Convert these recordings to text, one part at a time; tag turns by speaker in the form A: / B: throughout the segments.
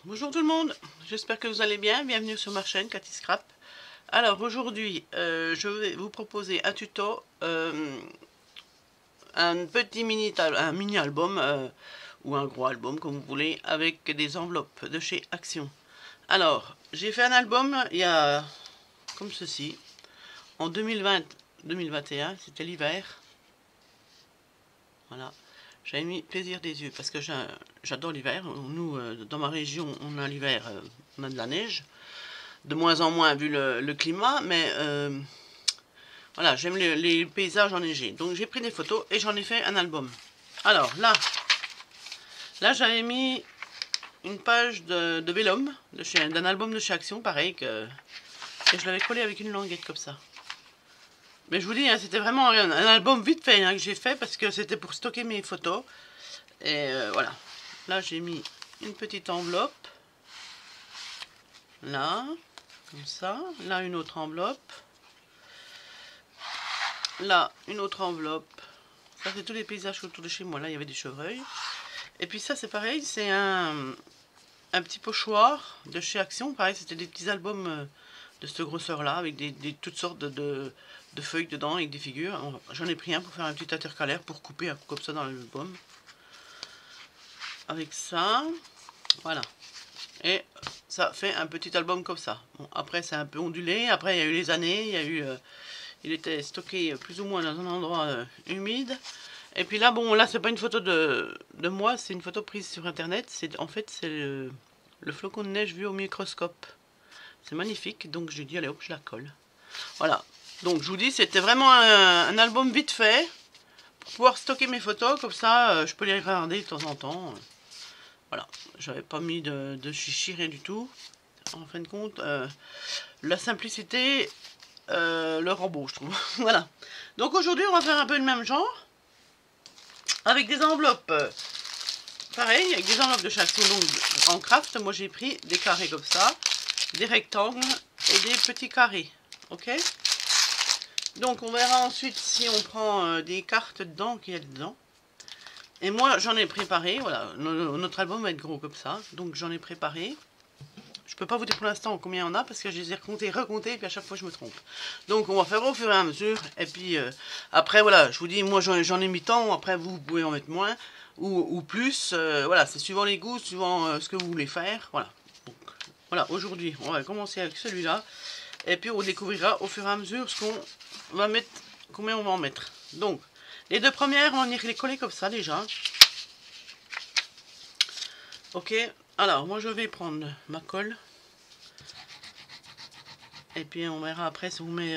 A: Bonjour tout le monde, j'espère que vous allez bien, bienvenue sur ma chaîne Cathy Scrap. Alors aujourd'hui, je vais vous proposer un tuto, un petit mini album, ou un gros album comme vous voulez, avec des enveloppes de chez Action. Alors, j'ai fait un album il y a, comme ceci, en 2020-2021, c'était l'hiver. Voilà. J'avais mis plaisir des yeux parce que j'adore l'hiver. Nous, dans ma région, on a l'hiver, on a de la neige. De moins en moins vu le climat, mais voilà, j'aime les paysages enneigés. Donc j'ai pris des photos et j'en ai fait un album. Alors là j'avais mis une page de Vellum, d'un album de chez Action, pareil, et je l'avais collé avec une languette comme ça. Mais je vous dis, hein, c'était vraiment un album vite fait que j'ai fait parce que c'était pour stocker mes photos. Et voilà. Là, j'ai mis une petite enveloppe. Là, comme ça. Là, une autre enveloppe. Là, une autre enveloppe. Ça, c'est tous les paysages autour de chez moi. Là, il y avait des chevreuils. Et puis ça, c'est pareil. C'est un petit pochoir de chez Action. Pareil, c'était des petits albums de cette grosseur-là, avec toutes sortes de feuilles dedans, avec des figures. J'en ai pris un pour faire un petit intercalaire, pour couper comme ça dans l'album. Avec ça, voilà. Et ça fait un petit album comme ça. Bon, après, c'est un peu ondulé. Après, il y a eu les années. Il y a eu... il était stocké plus ou moins dans un endroit humide. Et puis là, bon, là, c'est pas une photo de moi, c'est une photo prise sur Internet. En fait, c'est le flocon de neige vu au microscope. C'est magnifique, donc j'ai dit, allez hop, je la colle. Voilà. Donc, je vous dis, c'était vraiment un album vite fait pour pouvoir stocker mes photos. Comme ça, je peux les regarder de temps en temps. Voilà. J'avais pas mis de chichi, rien du tout. En fin de compte, la simplicité... le robot, je trouve. Voilà. Donc aujourd'hui, on va faire un peu le même genre. Avec des enveloppes. Pareil, avec des enveloppes de chaque donc en craft. Moi, j'ai pris des carrés comme ça. Des rectangles et des petits carrés. Ok. Donc, on verra ensuite si on prend des cartes dedans qu'il y a dedans. Et moi, j'en ai préparé. Voilà. Notre album va être gros comme ça. Donc, j'en ai préparé. Je peux pas vous dire pour l'instant combien on a parce que je les ai recomptés et puis à chaque fois je me trompe. Donc on va faire au fur et à mesure et puis après voilà, je vous dis moi j'en ai mis tant, après vous pouvez en mettre moins ou plus, voilà, c'est suivant les goûts, suivant ce que vous voulez faire, voilà. Donc voilà, aujourd'hui on va commencer avec celui-là et puis on découvrira au fur et à mesure ce qu'on va mettre, combien on va en mettre. Donc les deux premières on va venir les coller comme ça déjà. Ok, alors moi je vais prendre ma colle. Et puis on verra après si on met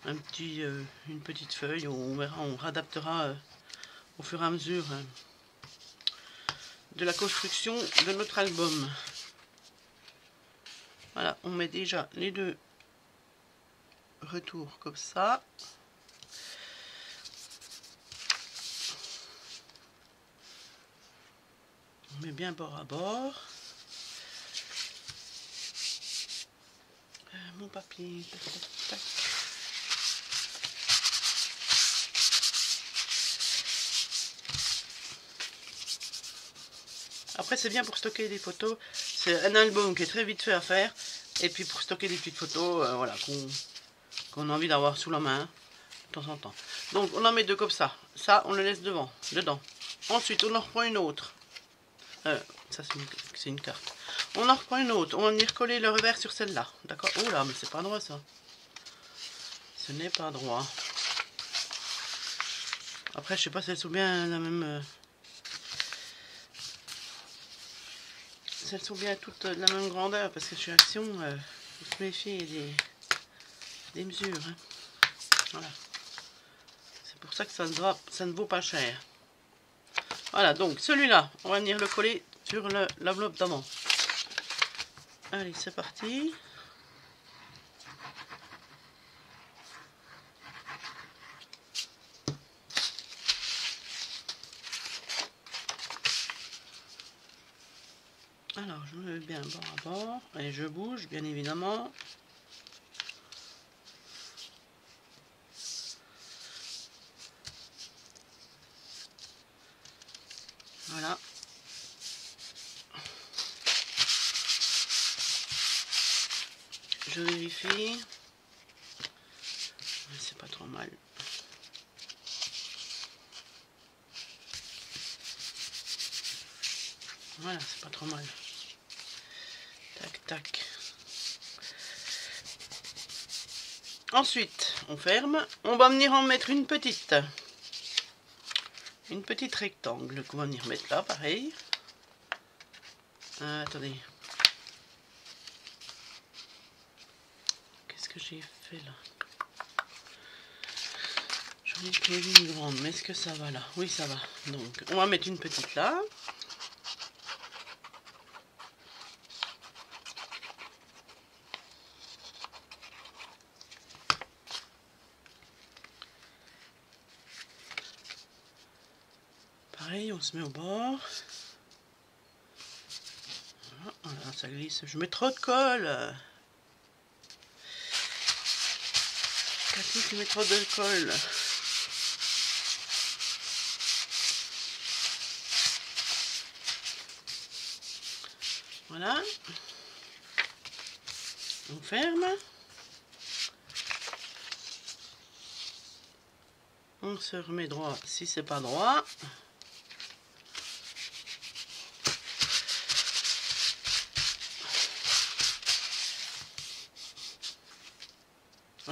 A: une petite feuille, on verra, on réadaptera au fur et à mesure de la construction de notre album. Voilà, on met déjà les deux retours comme ça. On met bien bord à bord. Mon papier, tac, tac, tac. Après c'est bien pour stocker des photos, c'est un album qui est très vite fait à faire, et puis pour stocker des petites photos, voilà, qu'on a envie d'avoir sous la main de temps en temps. Donc on en met deux comme ça, on le laisse dedans. Ensuite on en reprend une autre, ça c'est une carte. On en reprend une autre, on va venir coller le revers sur celle-là, d'accord? Oh là, mais c'est pas droit ça. Ce n'est pas droit. Après, je sais pas si elles sont bien la même... si elles sont bien toutes de la même grandeur, parce que chez Action, il faut se méfier des mesures. Hein. Voilà. C'est pour ça que ça ne vaut pas cher. Voilà, donc celui-là, on va venir le coller sur l'enveloppe d'avant. Allez, c'est parti. Alors, je me mets bien bord à bord. Et je bouge, bien évidemment. Voilà. je vérifie. C'est pas trop mal. Voilà, c'est pas trop mal. Tac, tac. Ensuite, on ferme. On va venir en mettre une petite. Une petite rectangle qu'on va venir mettre là, pareil. Attendez. Qu'est-ce que j'ai fait là? J'en ai prévu une grande, mais est-ce que ça va là? Oui, ça va. Donc, on va mettre une petite là. Pareil, on se met au bord. Voilà, ça glisse. Je mets trop de colle. Cathy, tu mets trop de colle. Voilà. On ferme. On se remet droit si c'est pas droit.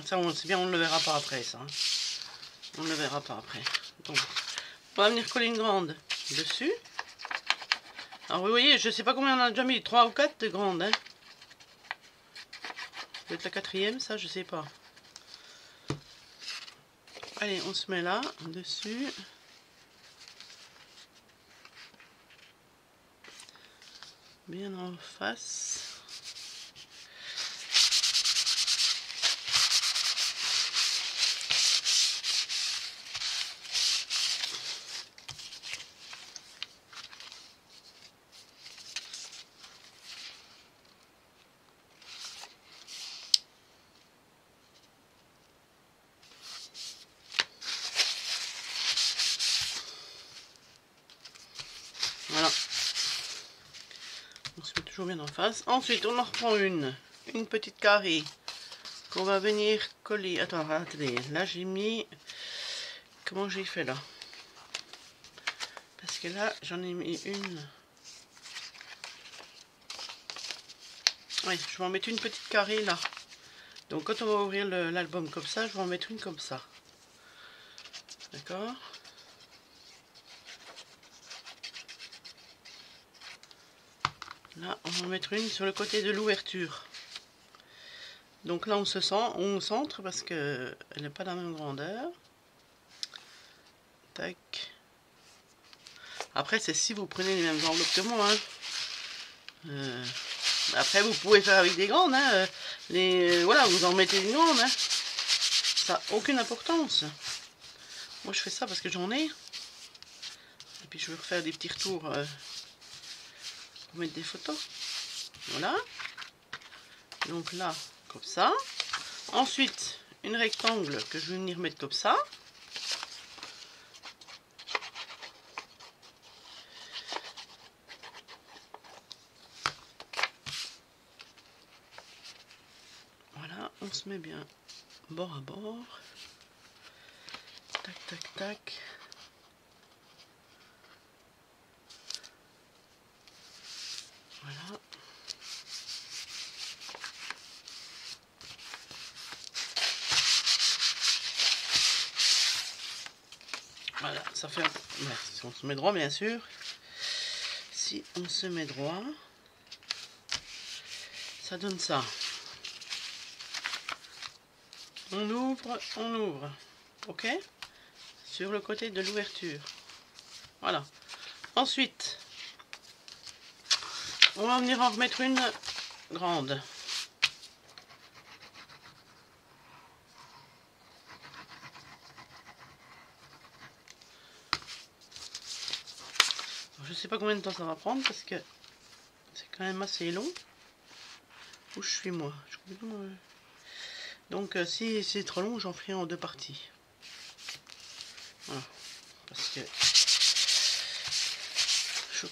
A: Ça, c'est bien, on ne le verra pas après, ça. On ne le verra pas après. Donc, on va venir coller une grande dessus. Alors, vous voyez, je sais pas combien on a déjà mis, 3 ou 4 de grandes. Hein. Peut-être la 4e, ça, je sais pas. Allez, on se met là, dessus. Bien en face. Voilà. On se met toujours bien en face. Ensuite, on en reprend une petite carrée qu'on va venir coller. Attends, attendez. Là, j'ai mis... Comment j'ai fait là? Parce que là, j'en ai mis une. Oui, je vais en mettre une petite carrée là. Donc, quand on va ouvrir l'album comme ça, je vais en mettre une comme ça. D'accord? Là, on va en mettre une sur le côté de l'ouverture. Donc là, on centre parce que elle n'est pas de la même grandeur. Tac. Après, c'est si vous prenez les mêmes enveloppes que moi. Hein. Après, vous pouvez faire avec des grandes. Hein. Voilà, vous en mettez une grande. Hein. Ça n'a aucune importance. Moi, je fais ça parce que j'en ai. Et puis, je vais refaire des petits retours pour mettre des photos. Voilà. Donc là, comme ça. Ensuite, une rectangle que je vais venir mettre comme ça. Voilà, on se met bien bord à bord. Tac, tac, tac. Voilà. Voilà, ça fait... Ouais, si on se met droit, bien sûr. Si on se met droit, ça donne ça. On ouvre. Ok? Sur le côté de l'ouverture. Voilà. Ensuite, on va venir en remettre une grande. Je sais pas combien de temps ça va prendre parce que c'est quand même assez long. Où je suis moi? Donc si c'est trop long, j'en ferai en 2 parties. Voilà. Parce que je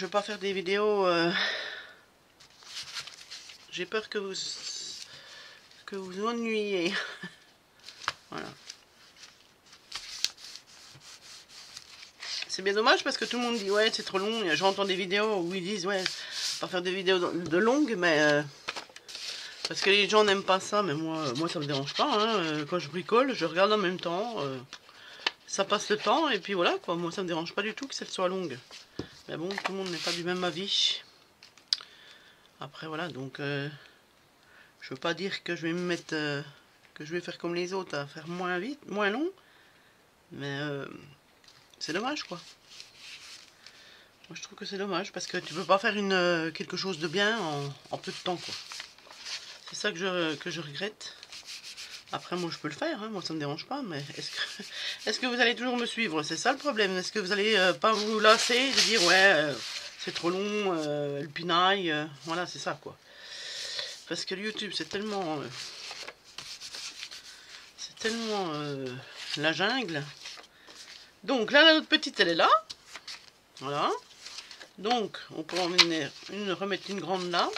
A: veux pas faire des vidéos. J'ai peur que que vous vous ennuyez. Voilà. C'est bien dommage parce que tout le monde dit ouais c'est trop long. J'entends des vidéos où ils disent ouais pas faire des vidéos de longues, mais parce que les gens n'aiment pas ça, mais moi ça me dérange pas, hein. Quand je bricole, je regarde en même temps, ça passe le temps, et puis voilà, quoi. Moi ça me dérange pas du tout que celle soit longue. Mais bon, tout le monde n'est pas du même avis. Après voilà, donc je veux pas dire que je vais me mettre, que je vais faire comme les autres, à faire moins vite, moins long, mais c'est dommage, quoi. Moi je trouve que c'est dommage, parce que tu peux pas faire quelque chose de bien en peu de temps, quoi. C'est ça que je regrette. Après, moi, je peux le faire, hein, moi, ça me dérange pas, mais est-ce que vous allez toujours me suivre? C'est ça le problème. Est-ce que vous allez pas vous lasser de dire, ouais, c'est trop long, le pinaille, voilà, c'est ça, quoi. Parce que le YouTube, c'est tellement la jungle. Donc, là, notre petite, elle est là. Voilà. Donc, on peut en remettre une grande là.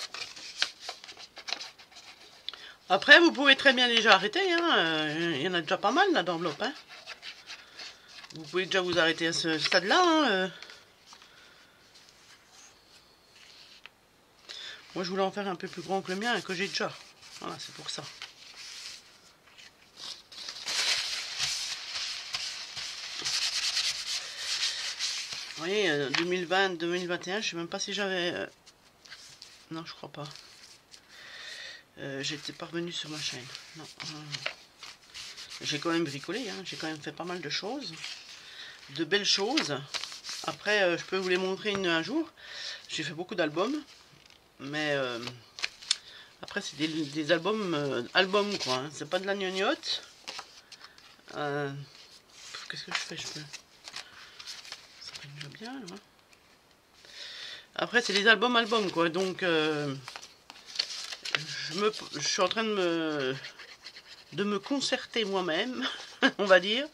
A: Après, vous pouvez très bien déjà arrêter, hein. Il y en a déjà pas mal là d'enveloppes, hein. Vous pouvez déjà vous arrêter à ce stade-là, hein. Moi, je voulais en faire un peu plus grand que le mien et que j'ai déjà. Voilà, c'est pour ça. Vous voyez, 2020, 2021, je sais même pas si j'avais... Non, je crois pas. J'étais pas revenu sur ma chaîne. Non. J'ai quand même bricolé, hein. J'ai quand même fait pas mal de choses. De belles choses. Après, je peux vous les montrer un jour. J'ai fait beaucoup d'albums. Mais après, c'est des albums, quoi. Hein. C'est pas de la gnognotte. Qu'est-ce que je fais? Ça fait déjà bien, là. Après, c'est des albums, quoi. Donc, je suis en train de me concerter moi-même, on va dire,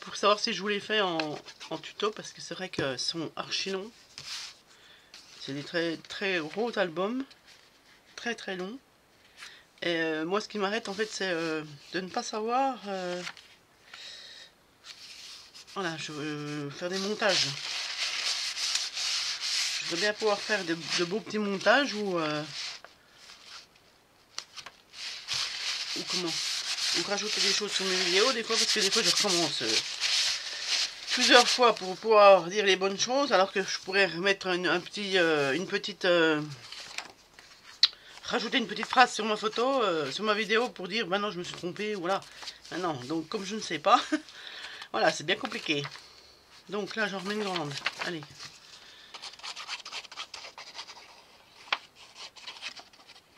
A: pour savoir si je vous les fais en tuto, parce que c'est vrai qu'ils sont archi longs. C'est des très très gros albums, très très longs. Et moi, ce qui m'arrête, en fait, c'est de ne pas savoir... voilà, je veux faire des montages. Je veux bien pouvoir faire de beaux petits montages ou comment, ou rajouter des choses sur mes vidéos des fois, parce que des fois je recommence plusieurs fois pour pouvoir dire les bonnes choses, alors que je pourrais remettre rajouter une petite phrase sur ma photo, sur ma vidéo pour dire maintenant je me suis trompé, voilà. Maintenant, donc comme je ne sais pas, voilà, c'est bien compliqué. Donc là j'en remets une grande, allez.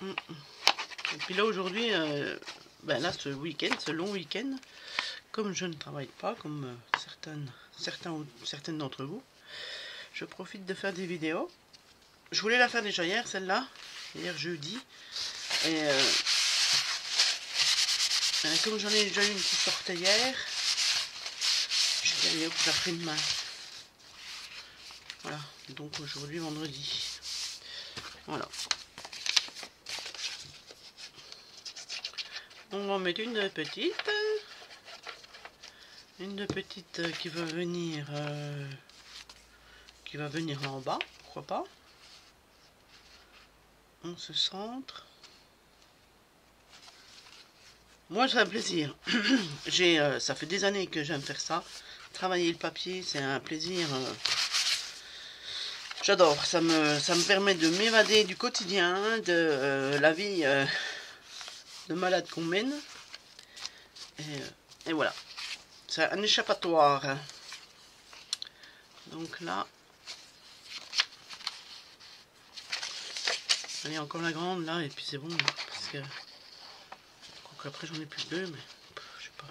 A: Et puis là aujourd'hui, ben là ce week-end, ce long week-end, comme je ne travaille pas, comme certaines d'entre vous, je profite de faire des vidéos. Je voulais la faire déjà hier, celle-là, hier jeudi, et comme j'en ai déjà eu une qui sortait hier, je dis allez hop, je la ferai demain. Voilà, donc aujourd'hui vendredi. Voilà. On va en mettre une petite qui va venir là en bas, pourquoi pas. On se centre. Moi, c'est un plaisir. Ça fait des années que j'aime faire ça. Travailler le papier, c'est un plaisir. J'adore. Ça me permet de m'évader du quotidien, de la vie de malade qu'on mène. Et voilà. C'est un échappatoire. Donc là. Allez, encore la grande là, et puis c'est bon. Parce que. Après j'en ai plus que deux, mais je sais pas.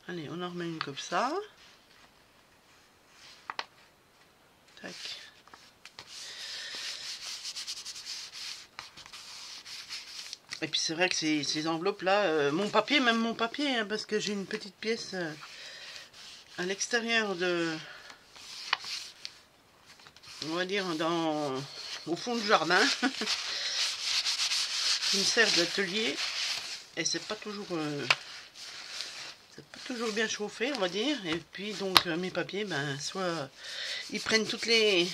A: Allez, on en remet une comme ça. Tac. Et puis c'est vrai que ces enveloppes là, mon papier, même mon papier, hein, parce que j'ai une petite pièce à l'extérieur de, on va dire dans au fond du jardin qui me sert d'atelier et c'est pas toujours bien chauffé, on va dire. Et puis donc mes papiers, ben soit ils prennent toutes les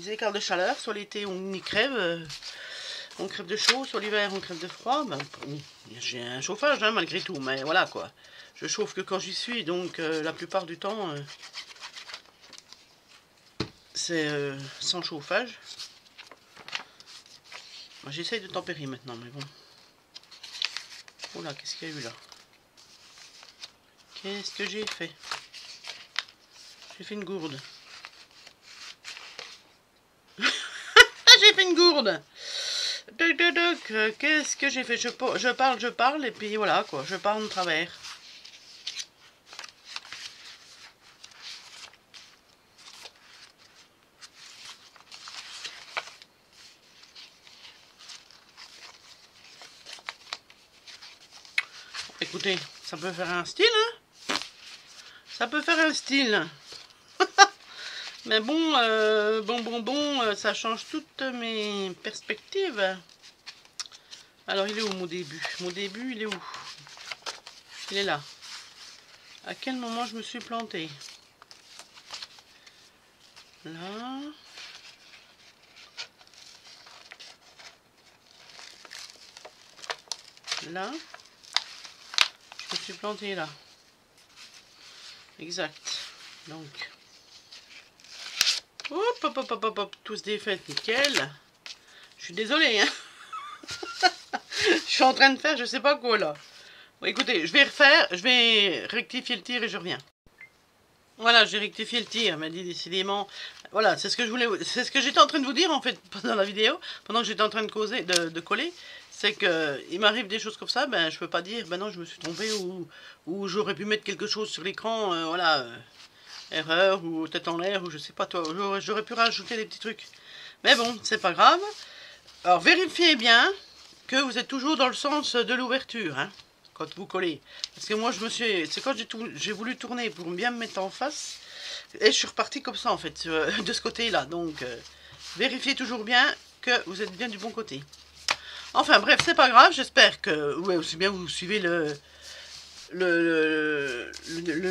A: écarts de chaleur, soit l'été on y crève, on crève de chaud, soit l'hiver on crève de froid. Ben, j'ai un chauffage hein, malgré tout, mais voilà quoi. Je chauffe que quand j'y suis, donc la plupart du temps c'est sans chauffage. J'essaye de tempérer maintenant, mais bon. Oh là, qu'est-ce qu'il y a eu là? Qu'est-ce que j'ai fait? J'ai fait une gourde. J'ai fait une gourde. Qu'est-ce que j'ai fait? Je parle, et puis voilà quoi, je parle de travers. Écoutez, ça peut faire un style, hein? Ça peut faire un style. Mais bon, ça change toutes mes perspectives. Alors, il est où mon début? Mon début, il est où? Il est là. À quel moment je me suis plantée? Là. Là. Je me suis plantée là. Exact. Donc. Hop, tous défaits, nickel. Je suis désolée, hein. Je suis en train de faire je sais pas quoi là. Bon, écoutez, je vais rectifier le tir et je reviens. Voilà, j'ai rectifié le tir, m'a dit décidément. Voilà, c'est ce que je voulais, c'est ce que j'étais en train de vous dire en fait pendant la vidéo, pendant que j'étais en train de causer, de coller. C'est que il m'arrive des choses comme ça, ben je peux pas dire, ben non, je me suis trompé ou j'aurais pu mettre quelque chose sur l'écran, voilà, erreur ou tête en l'air ou je sais pas toi, j'aurais pu rajouter des petits trucs. Mais bon, c'est pas grave. Alors vérifiez bien que vous êtes toujours dans le sens de l'ouverture, hein, quand vous collez. Parce que moi, c'est quand j'ai voulu tourner pour bien me mettre en face, et je suis reparti comme ça, en fait, de ce côté-là. Donc, vérifiez toujours bien que vous êtes bien du bon côté. Enfin, bref, c'est pas grave, j'espère que, ouais, aussi bien vous suivez le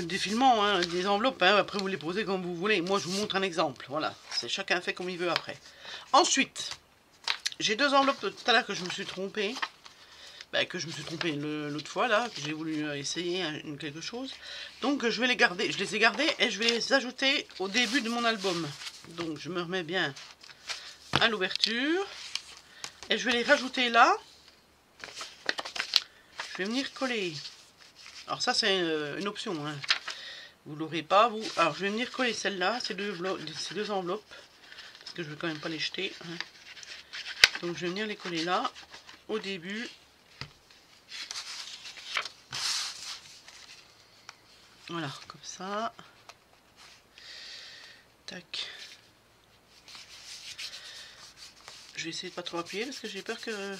A: défilement hein, des enveloppes, hein, après vous les posez comme vous voulez. Moi, je vous montre un exemple, voilà. C'est chacun fait comme il veut après. Ensuite, j'ai deux enveloppes tout à l'heure que je me suis trompée. Ben, que je me suis trompée l'autre fois là, que j'ai voulu essayer quelque chose. Donc je vais les garder, je les ai gardées et je vais les ajouter au début de mon album. Donc je me remets bien à l'ouverture et je vais les rajouter là. Je vais venir coller. Alors ça c'est une option, hein. Vous l'aurez pas vous. Alors je vais venir coller celle-là, ces deux enveloppes, parce que je ne vais quand même pas les jeter. Hein. Donc je vais venir les coller là, au début. Voilà, comme ça. Tac. Je vais essayer de pas trop appuyer parce que j'ai peur que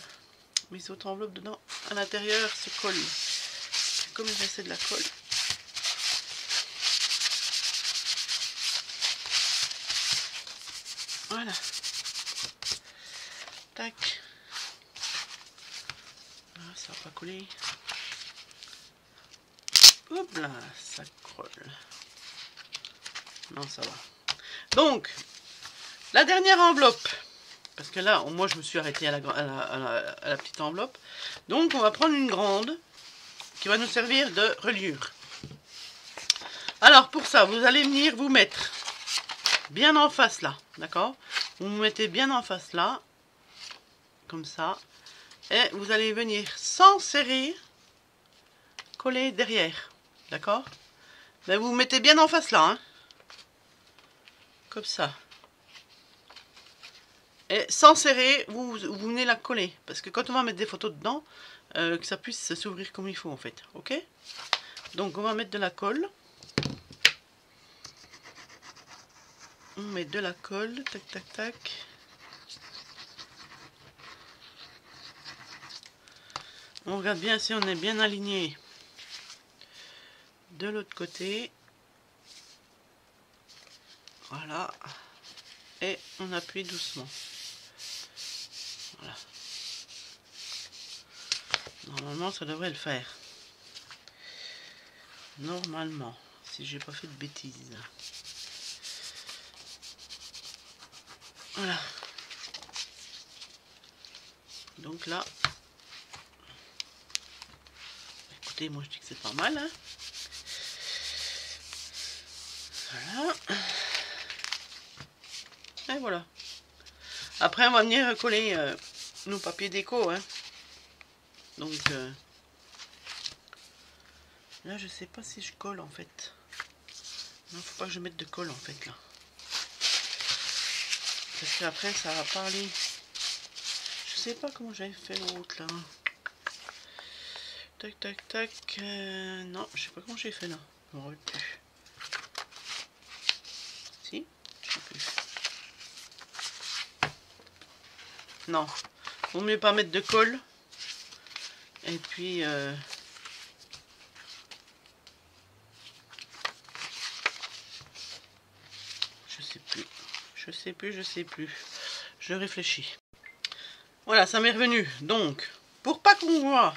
A: mes autres enveloppes dedans, à l'intérieur, se collent. Comme il restait de la colle. Voilà. Tac. Ah, ça va pas coller. Hop là, ça colle. Non, ça va. Donc, la dernière enveloppe. Parce que là, moi, je me suis arrêtée à la petite enveloppe. Donc, on va prendre une grande qui va nous servir de reliure. Alors, pour ça, vous allez venir vous mettre bien en face là. D'accord? Vous vous mettez bien en face là. Comme ça. Et vous allez venir sans serrer, coller derrière. D'accord? Mais vous vous mettez bien en face là. Hein? Comme ça. Et sans serrer, vous venez la coller. Parce que quand on va mettre des photos dedans, que ça puisse s'ouvrir comme il faut en fait. Ok? Donc on va mettre de la colle. On met de la colle. Tac, tac, tac. On regarde bien si on est bien aligné de l'autre côté. Voilà. Et on appuie doucement. Normalement, ça devrait le faire. Normalement, si j'ai pas fait de bêtises. Voilà. Donc là, écoutez, moi je dis que c'est pas mal. Hein. Voilà. Et voilà. Après, on va venir coller nos papiers déco. Hein. Donc là, je sais pas si je colle en fait. Non, faut pas que je mette de colle en fait là. Parce qu'après, ça va parler. Je sais pas comment j'avais fait l'autre là. Tac, tac, tac. Non, je sais pas comment j'ai fait là. Je me rappelle plus. Si, je sais plus. Non, vaut mieux pas mettre de colle. Et puis je sais plus. Je réfléchis. Voilà, ça m'est revenu. Donc, pour pas qu'on voit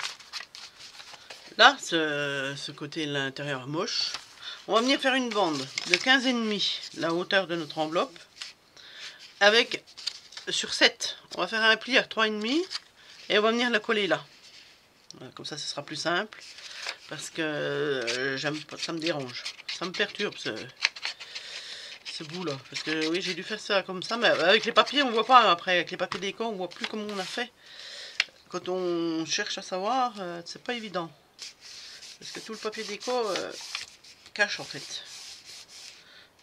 A: là ce côté de l'intérieur moche, on va venir faire une bande de 15,5 la hauteur de notre enveloppe avec sur 7. On va faire un pli à 3,5 et on va venir la coller là. Voilà, comme ça, ce sera plus simple parce que j'aime pas, ça me dérange, ça me perturbe ce bout là, parce que oui, j'ai dû faire ça comme ça, mais avec les papiers on voit pas. Après avec les papiers déco on voit plus comment on a fait. Quand on cherche à savoir, c'est pas évident parce que tout le papier déco cache en fait.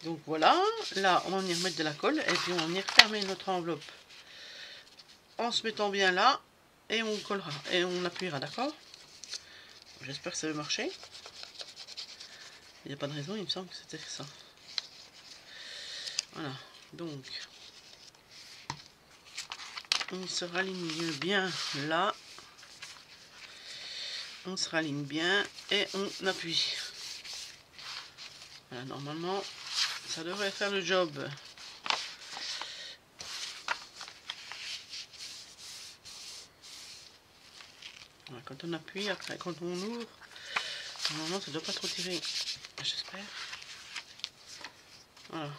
A: Donc voilà, là on va venir mettre de la colle et puis on va venir fermer notre enveloppe en se mettant bien là et on collera et on appuiera, d'accord? J'espère que ça va marcher. Il n'y a pas de raison, il me semble que c'était ça. Voilà, donc on se raligne bien là, on se raligne bien et on appuie. Voilà, normalement ça devrait faire le job. Voilà, quand on appuie, après quand on ouvre, normalement ça ne doit pas trop tirer, j'espère. Voilà,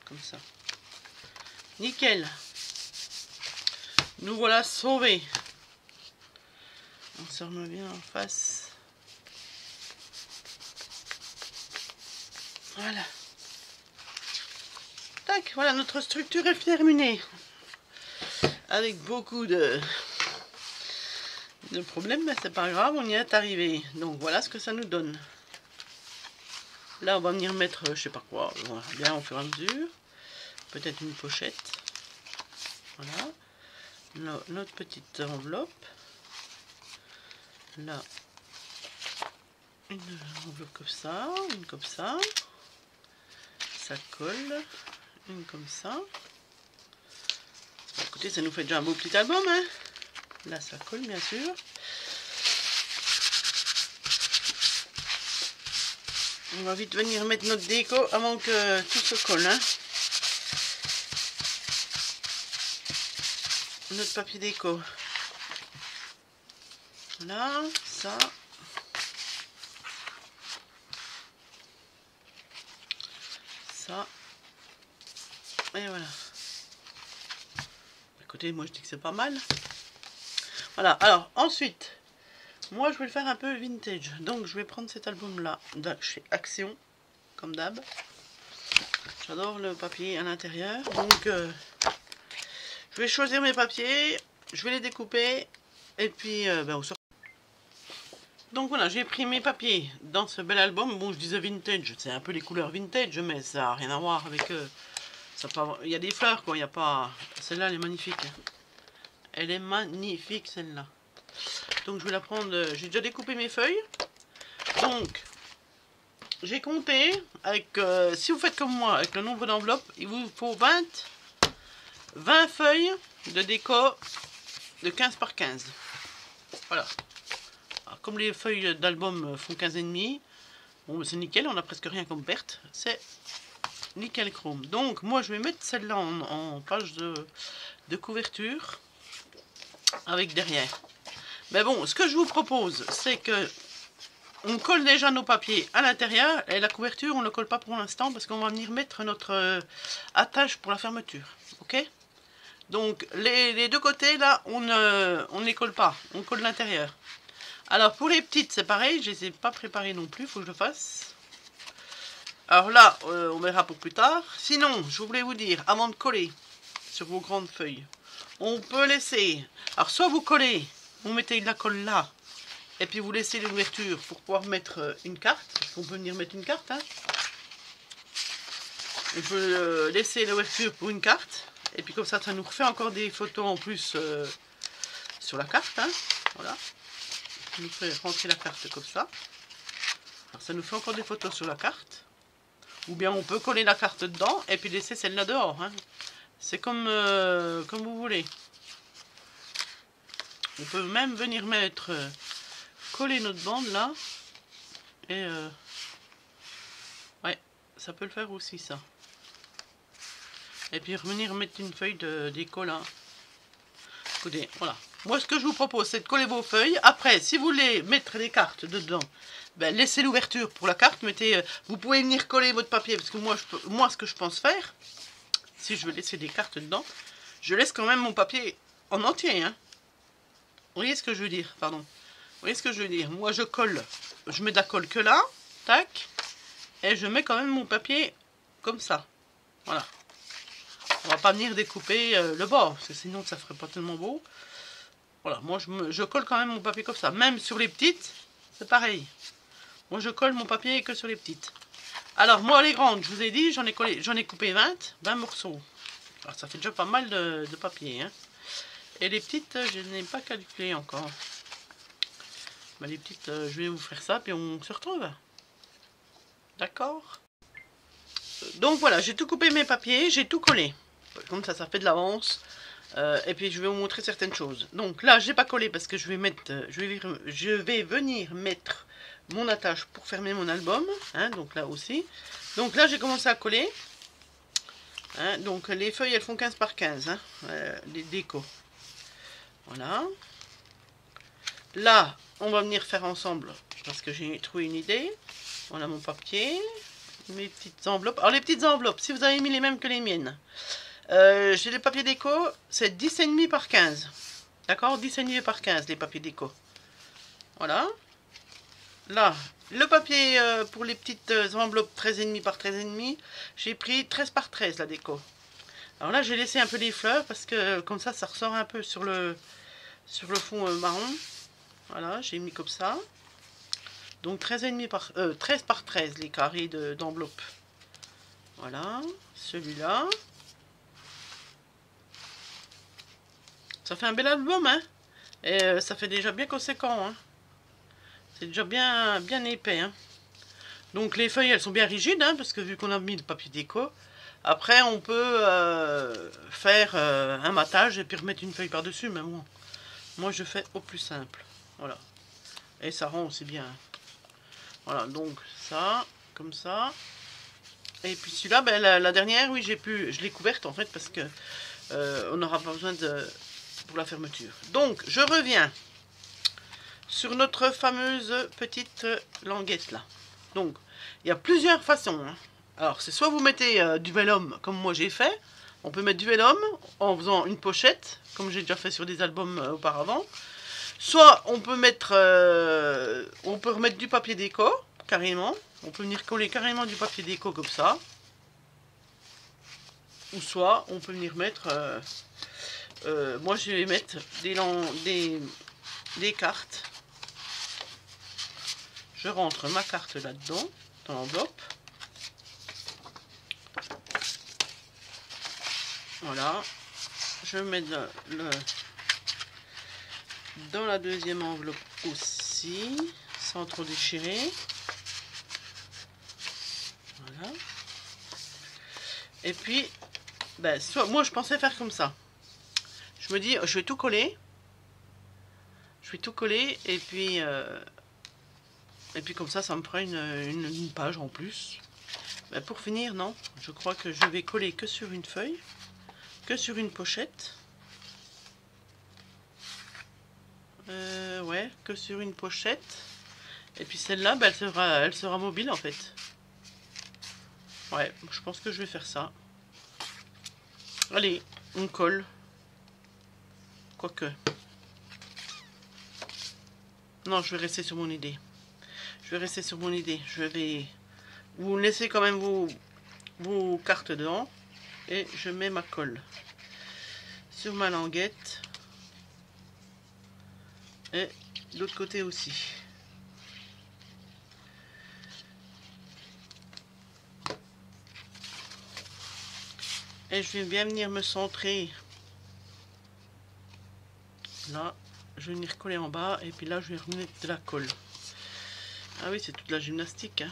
A: comme ça. Nickel. Nous voilà sauvés. On se remet bien en face. Voilà. Tac, voilà, notre structure est terminée. Avec beaucoup de problèmes, mais c'est pas grave, on y est arrivé. Donc voilà ce que ça nous donne. Là, on va venir mettre, je sais pas quoi, on verra bien au fur et à mesure. Peut-être une pochette. Voilà. Là, notre petite enveloppe. Là, une enveloppe comme ça, une comme ça. Ça colle. Une comme ça. Écoutez, ça nous fait déjà un beau petit album, hein. Là, ça colle, bien sûr. On va vite venir mettre notre déco avant que tout se colle, hein. Notre papier déco. Voilà, ça. Ça. Et voilà. Écoutez, moi je dis que c'est pas mal. Voilà, alors ensuite, moi je vais le faire un peu vintage. Donc je vais prendre cet album là de chez Action, comme d'hab. J'adore le papier à l'intérieur. Donc je vais choisir mes papiers, je vais les découper et puis on sort. Donc voilà, j'ai pris mes papiers dans ce bel album. Bon, je disais vintage, c'est un peu les couleurs vintage, mais ça n'a rien à voir avec... il y a des fleurs, quoi, il n'y a pas... Celle-là, elle est magnifique. Elle est magnifique, celle-là. Donc, je vais la prendre... J'ai déjà découpé mes feuilles. Donc, j'ai compté, avec... si vous faites comme moi, avec le nombre d'enveloppes, il vous faut 20 feuilles de déco de 15 par 15. Voilà. Alors, comme les feuilles d'album font 15,5, bon, c'est nickel, on a presque rien comme perte. C'est nickel chrome. Donc, moi, je vais mettre celle-là en page de couverture avec derrière. Mais bon, ce que je vous propose, c'est que on colle déjà nos papiers à l'intérieur et la couverture, on ne le colle pas pour l'instant parce qu'on va venir mettre notre attache pour la fermeture. Ok? Donc les deux côtés là, on ne les colle pas, on colle l'intérieur. Alors pour les petites, c'est pareil, je ne les ai pas préparées non plus, il faut que je le fasse. Alors là, on verra pour plus tard. Sinon, je voulais vous dire, avant de coller sur vos grandes feuilles, on peut laisser, alors soit vous collez, vous mettez de la colle là, et puis vous laissez l'ouverture pour pouvoir mettre une carte, parce qu'on peut venir mettre une carte. Hein. On peut laisser l'ouverture pour une carte, et puis comme ça nous refait encore des photos en plus sur la carte. Hein. Voilà. Ça nous fait rentrer la carte comme ça. Alors ça nous fait encore des photos sur la carte. Ou bien on peut coller la carte dedans, et puis laisser celle-là dehors. Hein. C'est comme vous voulez. On peut même venir mettre... coller notre bande là et ouais, ça peut le faire aussi ça, et puis revenir mettre une feuille de déco là. Écoutez, voilà, moi ce que je vous propose c'est de coller vos feuilles. Après si vous voulez mettre des cartes dedans, ben, laissez l'ouverture pour la carte, mettez vous pouvez venir coller votre papier, parce que moi ce que je pense faire, si je veux laisser des cartes dedans, je laisse quand même mon papier en entier, hein. Vous voyez ce que je veux dire, pardon. Vous voyez ce que je veux dire? Moi je colle, je mets de la colle que là, tac, et je mets quand même mon papier comme ça. Voilà. On va pas venir découper le bord, parce que sinon ça ferait pas tellement beau. Voilà, moi je colle quand même mon papier comme ça. Même sur les petites, c'est pareil. Moi je colle mon papier que sur les petites. Alors moi les grandes, je vous ai dit, j'en ai coupé 20 morceaux. Alors ça fait déjà pas mal de papier. Hein. Et les petites, je n'ai pas calculé encore. Bah, les petites, je vais vous faire ça, puis on se retrouve. D'accord? Donc voilà, j'ai tout coupé mes papiers, j'ai tout collé. Comme ça fait de l'avance. Et puis je vais vous montrer certaines choses. Donc là, j'ai pas collé parce que je vais mettre, je vais venir mettre mon attache pour fermer mon album. Hein, donc là aussi. Donc là, j'ai commencé à coller. Hein, donc les feuilles, elles font 15 par 15. Hein, les décos. Voilà. Là, on va venir faire ensemble, parce que j'ai trouvé une idée. Voilà mon papier, mes petites enveloppes. Alors les petites enveloppes, si vous avez mis les mêmes que les miennes, j'ai les papiers déco, c'est 10,5 par 15. D'accord, 10,5 par 15 les papiers déco. Voilà. Là, le papier pour les petites enveloppes 13,5 par 13,5, j'ai pris 13 par 13 la déco. Alors là, j'ai laissé un peu des fleurs, parce que comme ça ressort un peu sur le fond marron. Voilà, j'ai mis comme ça. Donc 13,5 par 13 par 13 les carrés d'enveloppe. Voilà, celui-là. Ça fait un bel album, hein. Et ça fait déjà bien conséquent, hein. C'est déjà bien épais, hein. Donc les feuilles, elles sont bien rigides, hein, parce que vu qu'on a mis le papier déco, après on peut faire un matage et puis remettre une feuille par-dessus, mais moi je fais au plus simple. Voilà. Et ça rend aussi bien. Voilà, donc ça, comme ça. Et puis celui-là, ben, la dernière, oui, je l'ai couverte en fait, parce que on n'aura pas besoin pour la fermeture. Donc, je reviens sur notre fameuse petite languette là. Donc, il y a plusieurs façons. Hein. Alors, c'est soit vous mettez du vélum, comme moi j'ai fait. On peut mettre du vélum en faisant une pochette, comme j'ai déjà fait sur des albums auparavant. Soit on peut remettre du papier déco, carrément. On peut venir coller carrément du papier déco comme ça. Ou soit on peut venir mettre... moi je vais mettre des cartes. Je rentre ma carte là-dedans, dans l'enveloppe. Voilà. Je mets dans la deuxième enveloppe aussi, sans trop déchirer. Voilà. Et puis, ben, moi je pensais faire comme ça. Je me dis, je vais tout coller. Je vais tout coller et puis comme ça me fera une page en plus. Ben, pour finir, non. Je crois que je vais coller que sur une feuille, que sur une pochette. Ouais, que sur une pochette. Et puis celle-là, bah, elle sera mobile en fait. Ouais, je pense que je vais faire ça. Allez, on colle. Quoique. Non, je vais rester sur mon idée. Je vais rester sur mon idée. Je vais vous laisser quand même vos cartes dedans. Et je mets ma colle sur ma languette. Et de l'autre côté aussi. Et je vais bien venir me centrer. Là, je vais venir coller en bas. Et puis là, je vais remettre de la colle. Ah oui, c'est toute la gymnastique. Hein.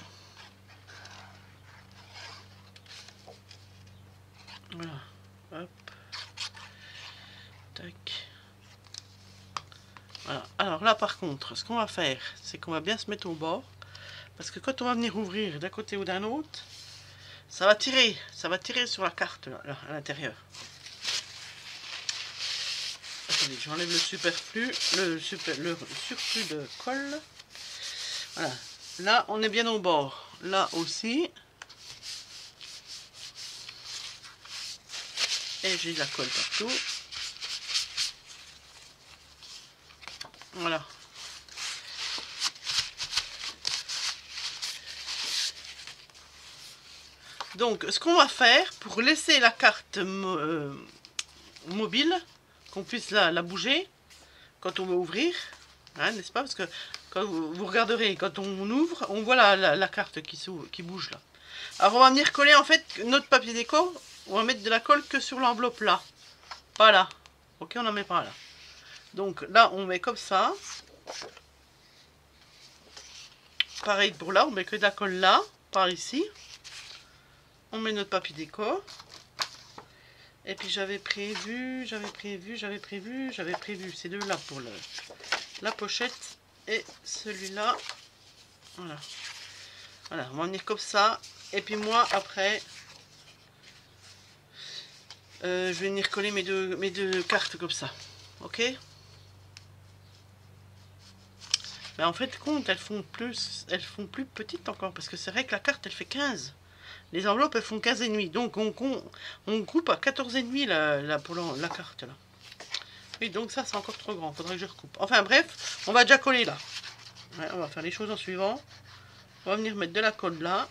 A: Voilà. Hop. Tac. Voilà. Alors là, par contre, ce qu'on va faire, c'est qu'on va bien se mettre au bord. Parce que quand on va venir ouvrir d'un côté ou d'un autre, ça va tirer sur la carte là, à l'intérieur. Attendez, j'enlève le superflu, le surplus de colle. Voilà. Là, on est bien au bord. Là aussi. Et j'ai de la colle partout. Voilà. Donc, ce qu'on va faire pour laisser la carte mobile, qu'on puisse la bouger quand on veut ouvrir, hein, n'est-ce pas? Parce que quand vous regarderez, quand on ouvre, on voit la carte qui bouge là. Alors, on va venir coller en fait notre papier déco. On va mettre de la colle que sur l'enveloppe là, pas là. Ok, on n'en met pas là. Donc là, on met comme ça. Pareil pour là, on met que de la colle là, par ici. On met notre papier déco. Et puis j'avais prévu ces deux là pour la pochette et celui-là. Voilà. Voilà, on va venir comme ça. Et puis moi après, je vais venir coller mes deux cartes comme ça. Ok? Mais en fait, compte, elles font plus petites encore parce que c'est vrai que la carte elle fait 15. Les enveloppes elles font 15,5. Donc on coupe à 14,5 pour la carte là. Oui, donc ça c'est encore trop grand. Faudrait que je recoupe. Enfin bref, on va déjà coller là. Ouais, on va faire les choses en suivant. On va venir mettre de la colle là.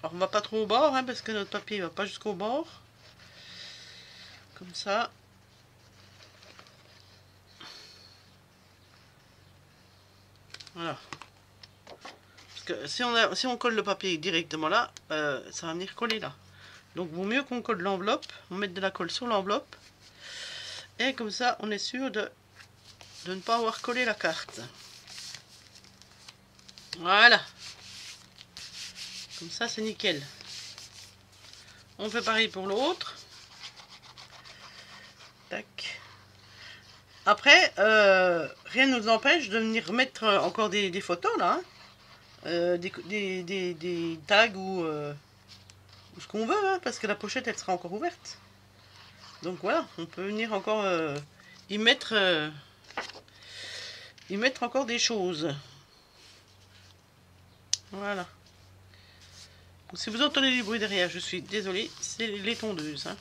A: Alors on va pas trop au bord hein, parce que notre papier va pas jusqu'au bord. Comme ça. Voilà. Parce que si on colle le papier directement là, ça va venir coller là. Donc vaut mieux qu'on colle l'enveloppe, on mette de la colle sur l'enveloppe. Et comme ça, on est sûr de ne pas avoir collé la carte. Voilà. Comme ça, c'est nickel. On fait pareil pour l'autre. Tac. Après, rien ne nous empêche de venir mettre encore des photos là. Hein. Des tags ou ce qu'on veut, hein, parce que la pochette elle sera encore ouverte. Donc voilà, on peut venir encore y mettre encore des choses. Voilà. Donc, si vous entendez du bruit derrière, je suis désolée, c'est les tondeuses. Hein.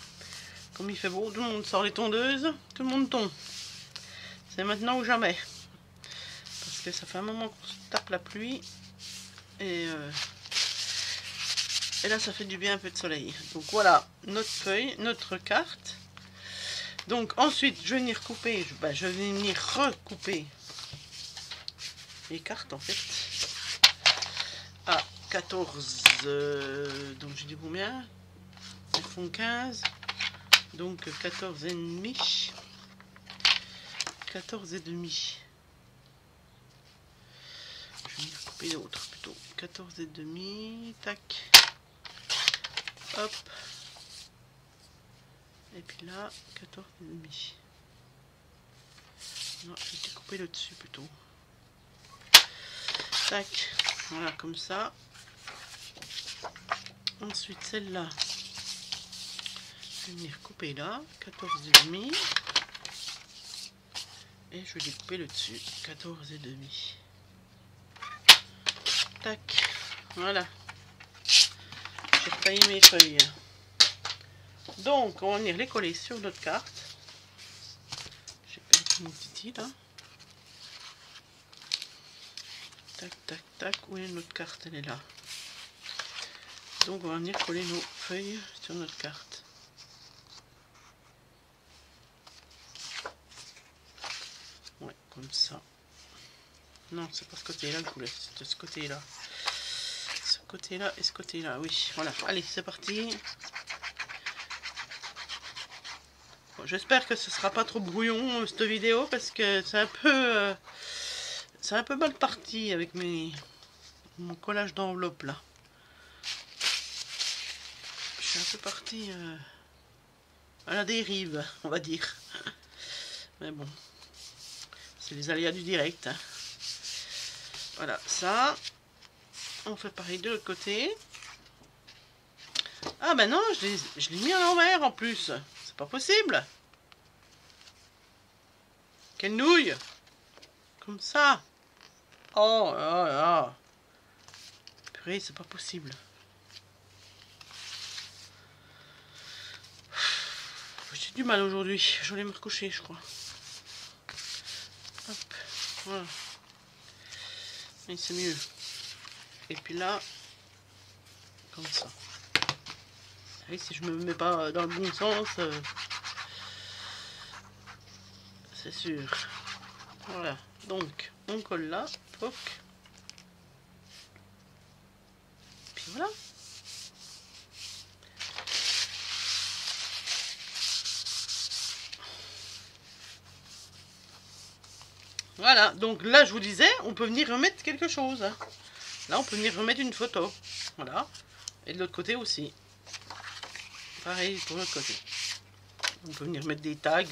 A: Comme il fait beau, tout le monde sort les tondeuses, tout le monde tombe. C'est maintenant ou jamais. Parce que ça fait un moment qu'on se tape la pluie. Et là, ça fait du bien un peu de soleil. Donc voilà, notre feuille, notre carte. Donc ensuite, je vais venir couper, je vais venir recouper les cartes en fait. À 14, donc j'ai dit combien? Elles font 15. Donc 14 et demi. 14 et demi. Je vais venir couper l'autre plutôt. 14 et demi. Tac. Hop. Et puis là, 14 et demi. Non, je vais couper le dessus plutôt. Tac. Voilà, comme ça. Ensuite, celle-là. Je vais venir couper là. 14 et demi. Et je vais découper le dessus, 14,5. Tac, voilà. J'ai taillé mes feuilles. Donc, on va venir les coller sur notre carte. J'ai perdu mon petit là. Tac, tac, tac. Où est notre carte? Elle est là. Donc, on va venir coller nos feuilles sur notre carte. Ouais, comme ça. Non, c'est pas ce côté-là que je voulais. C'est ce côté-là. Ce côté-là et ce côté-là. Oui, voilà. Allez, c'est parti. Bon, j'espère que ce sera pas trop brouillon cette vidéo parce que c'est un peu mal parti avec mon collage d'enveloppe là. Je suis un peu parti à la dérive, on va dire. Mais bon, c'est les aléas du direct. Hein. Voilà, ça. On fait pareil de l'autre côté. Ah ben non, je l'ai mis à l'envers en plus. C'est pas possible. Quelle nouille. Comme ça. Oh là là. Purée, c'est pas possible. J'ai du mal aujourd'hui. Je vais me recoucher, je crois. Hop. Voilà. Et c'est mieux. Et puis là, comme ça. Et si je me mets pas dans le bon sens, c'est sûr. Voilà. Donc, on colle là. Poc. Puis voilà. Voilà, donc là je vous disais, on peut venir remettre quelque chose. Là on peut venir remettre une photo. Voilà. Et de l'autre côté aussi. Pareil pour l'autre côté. On peut venir mettre des tags.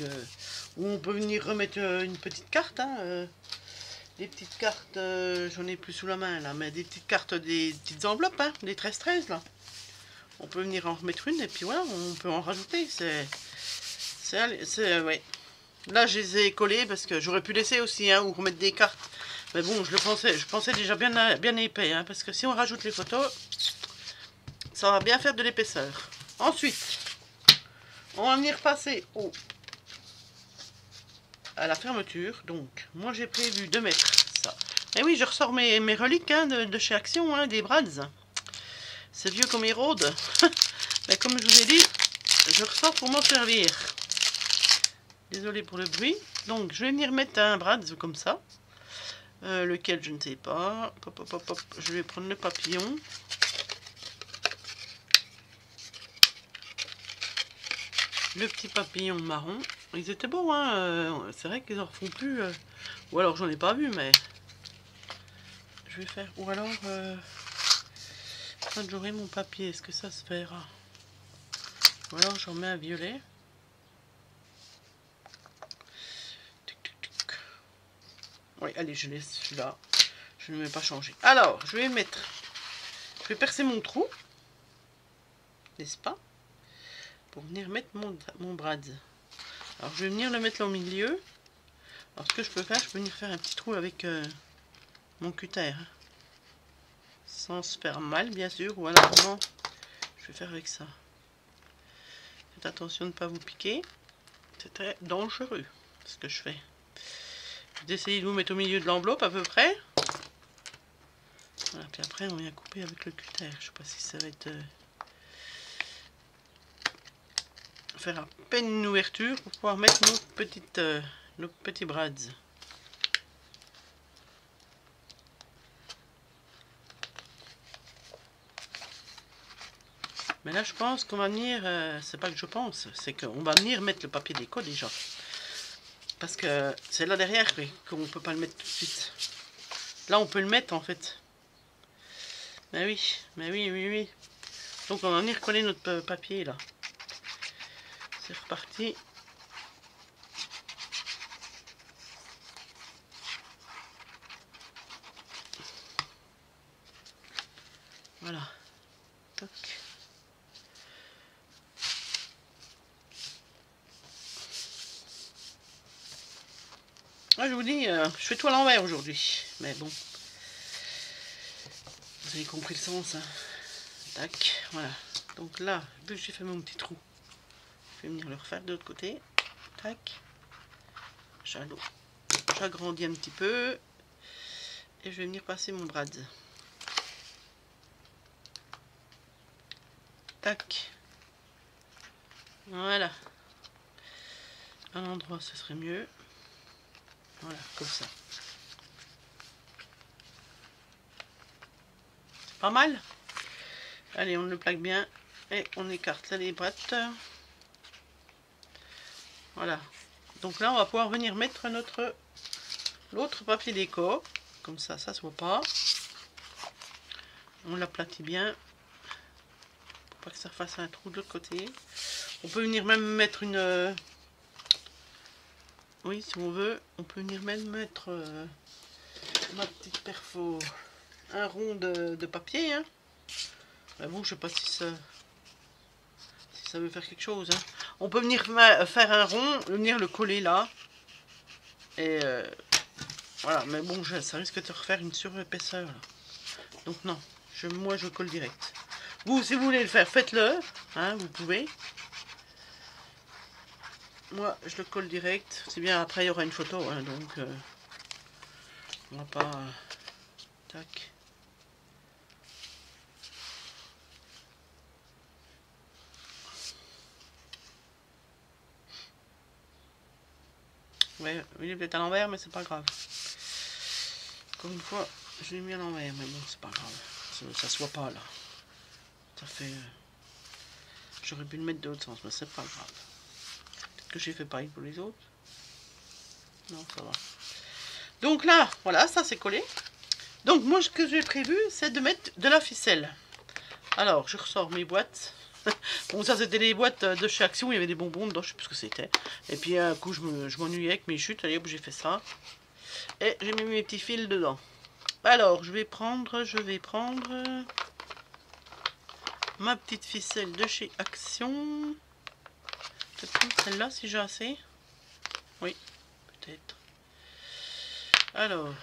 A: Ou on peut venir remettre une petite carte. Hein, des petites cartes, j'en ai plus sous la main là, mais des petites cartes, des petites enveloppes, hein, des 13-13 là. On peut venir en remettre une et puis voilà, on peut en rajouter. Ouais. Là, je les ai collés parce que j'aurais pu laisser aussi, hein, ou remettre des cartes. Mais bon, je pensais déjà bien épais, hein, parce que si on rajoute les photos, ça va bien faire de l'épaisseur. Ensuite, on va venir passer à la fermeture. Donc, moi, j'ai prévu de mettre ça. Et oui, je ressors mes reliques hein, de chez Action, hein, des Brads. C'est vieux comme érode. Mais comme je vous ai dit, je ressors pour m'en servir. Désolé pour le bruit. Donc, je vais venir mettre un Brads comme ça. Lequel, je ne sais pas. Hop, hop, hop, hop. Je vais prendre le papillon. Le petit papillon marron. Ils étaient beaux, hein. C'est vrai qu'ils en refont plus. Ou alors, j'en ai pas vu, mais... Je vais faire... Ou alors... Quand j'aurai mon papier, est-ce que ça se fera? Ou alors, j'en mets un violet. Oui, allez, je laisse celui-là. Je ne vais pas changer. Alors, je vais percer mon trou. N'est-ce pas? Pour venir mettre mon brad. Alors, je vais venir le mettre là au milieu. Alors, ce que je peux faire, je peux venir faire un petit trou avec mon cutter. Sans se faire mal, bien sûr. Ou alors, non, je vais faire avec ça. Faites attention de ne pas vous piquer. C'est très dangereux, ce que je fais. D'essayer de vous mettre au milieu de l'enveloppe à peu près. Voilà, puis après on vient couper avec le cutter. Je sais pas si ça va être faire à peine une ouverture pour pouvoir mettre nos petits brads. Mais là je pense qu'on va venir, c'est pas que je pense, c'est qu'on va venir mettre le papier déco déjà. Parce que c'est là derrière qu'on peut pas le mettre tout de suite. Là on peut le mettre en fait. Mais oui, oui. Donc on va venir coller notre papier là. C'est reparti. Voilà. Toc. Moi je vous dis, je fais tout à l'envers aujourd'hui. Mais bon. Vous avez compris le sens. Hein. Tac, voilà. Donc là, vu que j'ai fait mon petit trou, je vais venir le refaire de l'autre côté. Tac. J'agrandis un petit peu. Et je vais venir passer mon brad. Tac. Voilà. Un endroit, ce serait mieux. Voilà, comme ça. C'est pas mal. Allez, on le plaque bien. Et on écarte là les boîtes. Voilà. Donc là, on va pouvoir venir mettre l'autre papier déco. Comme ça se voit pas. On l'aplatit bien. Pour pas que ça fasse un trou de l'autre côté. On peut venir même mettre une... Oui, si on veut, on peut venir même mettre ma petite perfo. Un rond de papier. Hein. Mais bon, je sais pas si ça veut faire quelque chose. Hein. On peut venir faire un rond, venir le coller là. Et voilà, mais bon, ça risque de refaire une surépaisseur là. Donc non, moi je colle direct. Vous, si vous voulez le faire, faites-le. Hein, vous pouvez. Moi, je le colle direct. C'est bien, après il y aura une photo. Hein, donc, on va pas... tac. Ouais, il est peut-être à l'envers, mais c'est pas grave. Encore une fois, je l'ai mis à l'envers, mais bon, c'est pas grave. Ça se voit pas là. Ça fait... J'aurais pu le mettre de l'autre sens, mais c'est pas grave. Peut-être que j'ai fait pareil pour les autres. Non, ça va. Donc là, voilà, ça c'est collé. Donc moi, ce que j'ai prévu, c'est de mettre de la ficelle. Alors, je ressors mes boîtes. Bon, ça c'était les boîtes de chez Action, il y avait des bonbons dedans, je sais plus ce que c'était. Et puis un coup, je m'ennuyais avec mes chutes, allez hop, j'ai fait ça. Et j'ai mis mes petits fils dedans. Alors, je vais prendre ma petite ficelle de chez Action. Peut-être celle-là si j'ai assez. Oui, peut-être. Alors,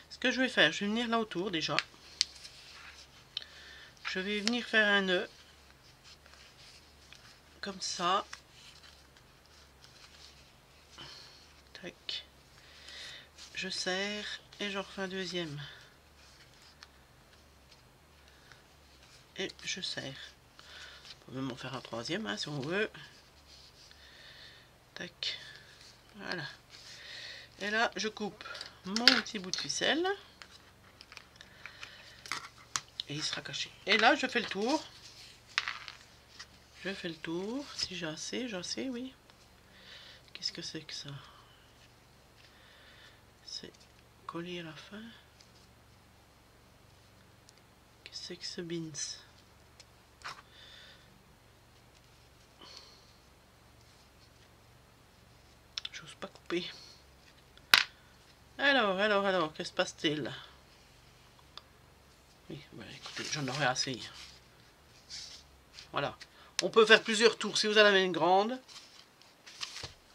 A: ce que je vais faire, je vais venir là autour déjà. Je vais venir faire un nœud. Comme ça. Tac. Je serre et j'en refais un deuxième. Et je serre. On peut même en faire un troisième hein, si on veut. Tac. Voilà. Et là, je coupe mon petit bout de ficelle. Et il sera caché. Et là, je fais le tour. Je fais le tour. Si j'ai assez, oui. Qu'est-ce que c'est que ça? C'est collé à la fin. Qu'est-ce que c'est que ce beans? J'ose pas couper. Alors, que se passe-t-il? Oui, bah, écoutez, j'en aurai assez. Voilà. On peut faire plusieurs tours si vous en avez une grande.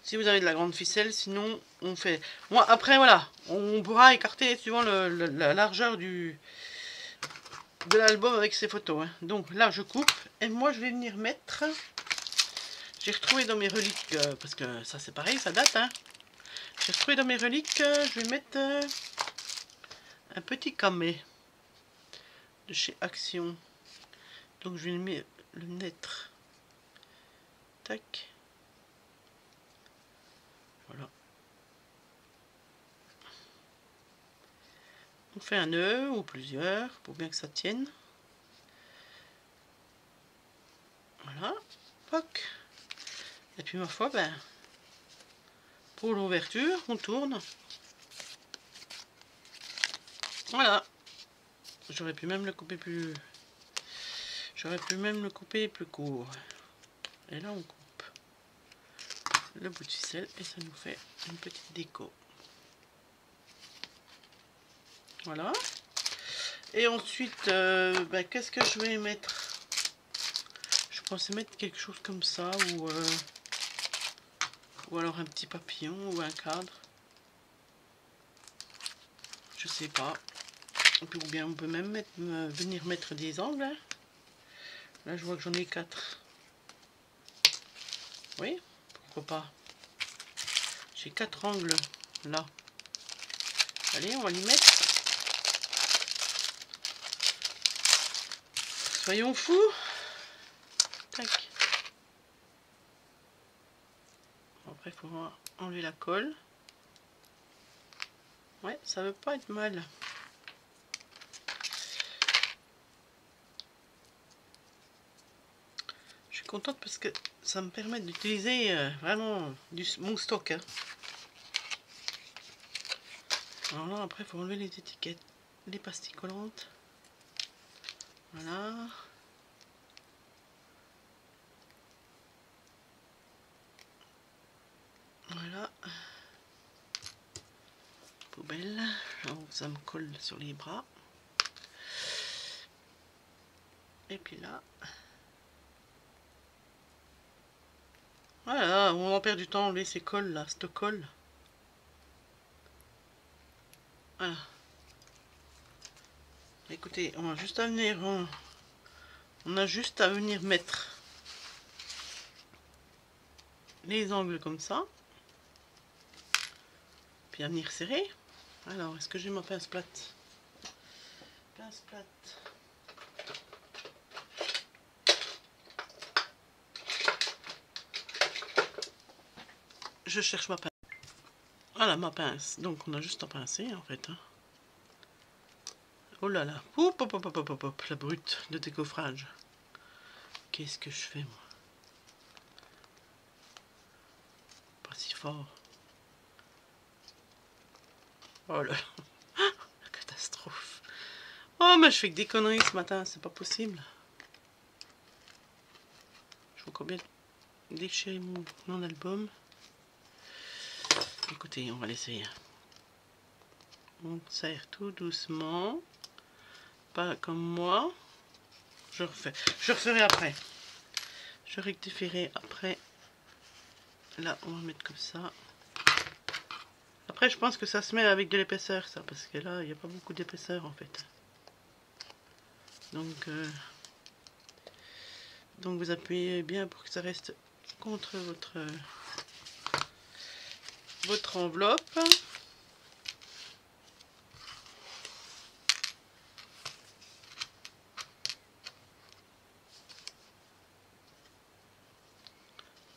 A: Si vous avez de la grande ficelle, sinon on fait... Moi, après, voilà, on pourra écarter suivant la largeur de l'album avec ces photos. Hein. Donc là, je coupe et moi, je vais venir mettre... J'ai retrouvé dans mes reliques, parce que ça c'est pareil, ça date. Hein. J'ai retrouvé dans mes reliques, je vais mettre un petit camé de chez Action. Donc je vais le mettre. Tac. Voilà. On fait un nœud ou plusieurs pour bien que ça tienne. Voilà. Poc. Et puis ma foi, ben, pour l'ouverture, on tourne. Voilà. J'aurais pu même le couper plus... J'aurais pu même le couper plus court. Et là, on coupe le bout de ficelle et ça nous fait une petite déco. Voilà. Et ensuite, ben, qu'est-ce que je vais mettre? Je pensais mettre quelque chose comme ça ou alors un petit papillon ou un cadre. Je sais pas. Ou bien on peut même venir mettre des angles. Hein. Là je vois que j'en ai 4. Oui, pourquoi pas. J'ai 4 angles là. Allez, on va les mettre. Soyons fous. Tac. Après, il faut enlever la colle. Ouais, ça veut pas être mal. Je suis contente parce que ça me permet d'utiliser vraiment mon stock. Hein. Alors là, après, il faut enlever les étiquettes, les pastilles collantes. Voilà. Voilà. Poubelle. Alors, ça me colle sur les bras. Et puis là. Voilà, on perd du temps à enlever ces colles là, cette colle. Voilà. Écoutez, on a juste à venir, on a juste à venir mettre les angles comme ça. Puis à venir serrer. Alors, est-ce que j'ai ma pince plate? Pince plate. Je cherche ma pince. Voilà ma pince. Donc on a juste à pincer en fait. Hein. Oh là là. Hop, hop, hop, hop, hop, hop, la brute de décoffrage. Qu'est-ce que je fais moi? Pas si fort. Oh là là. La catastrophe. Oh mais je fais que des conneries ce matin, c'est pas possible. Je vais encore bien déchirer mon album. Écoutez, on va l'essayer. On serre tout doucement. Pas comme moi. Je refais. Je referai après. Je rectifierai après. Là, on va mettre comme ça. Après, je pense que ça se met avec de l'épaisseur, ça. Parce que là, il n'y a pas beaucoup d'épaisseur, en fait. Donc vous appuyez bien pour que ça reste contre votre enveloppe.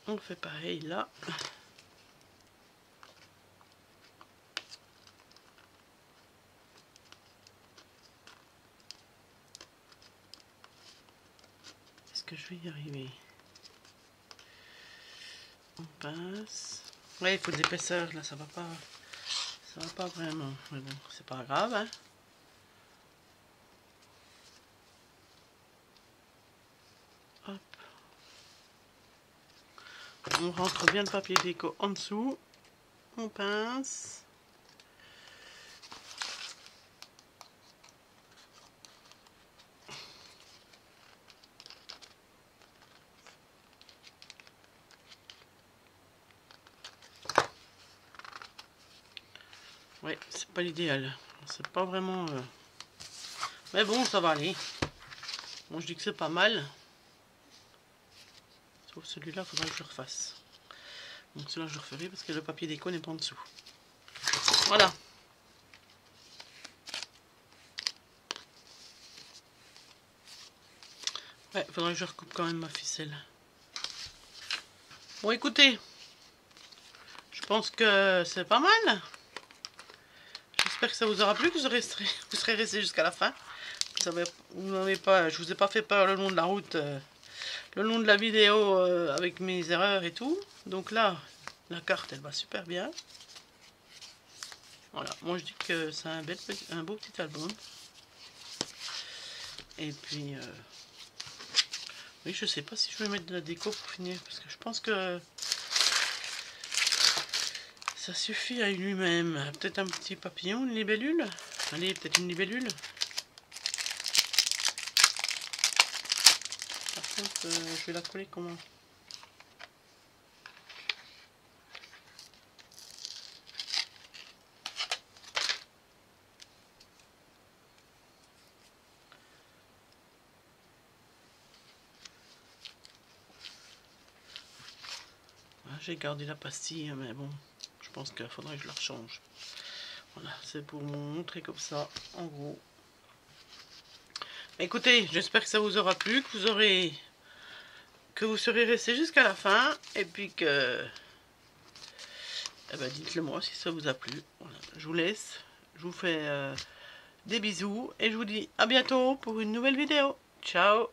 A: On fait pareil là. Est-ce que je vais y arriver? On passe. Ouais, il faut de l'épaisseur là, ça va pas vraiment. Mais bon, c'est pas grave. Hein. Hop. On rentre bien le papier déco en dessous. On pince. Ouais, c'est pas l'idéal. C'est pas vraiment... Mais bon, ça va aller. Bon, je dis que c'est pas mal. Sauf celui-là, il faudra que je le refasse. Donc celui-là, je le referai parce que le papier déco n'est pas en dessous. Voilà. Ouais, il faudra que je recoupe quand même ma ficelle. Bon, écoutez. Je pense que c'est pas mal. J'espère que ça vous aura plu, que vous serez resté jusqu'à la fin. Vous n'avez pas, je vous ai pas fait peur le long de la route, le long de la vidéo avec mes erreurs et tout. Donc là, la carte, elle va super bien. Voilà, moi je dis que c'est un beau petit album. Et puis, oui, je sais pas si je vais mettre de la déco pour finir, parce que je pense que ça suffit à lui-même. Peut-être un petit papillon, une libellule. Allez, peut-être une libellule. Par contre, je vais la coller comment? J'ai gardé la pastille, mais bon, je pense qu'il faudrait que je la rechange. Voilà, c'est pour vous montrer comme ça, en gros. Écoutez, j'espère que ça vous aura plu, que vous serez resté jusqu'à la fin, et puis que... Eh ben, dites-le moi si ça vous a plu. Voilà, je vous laisse, je vous fais des bisous, et je vous dis à bientôt pour une nouvelle vidéo. Ciao!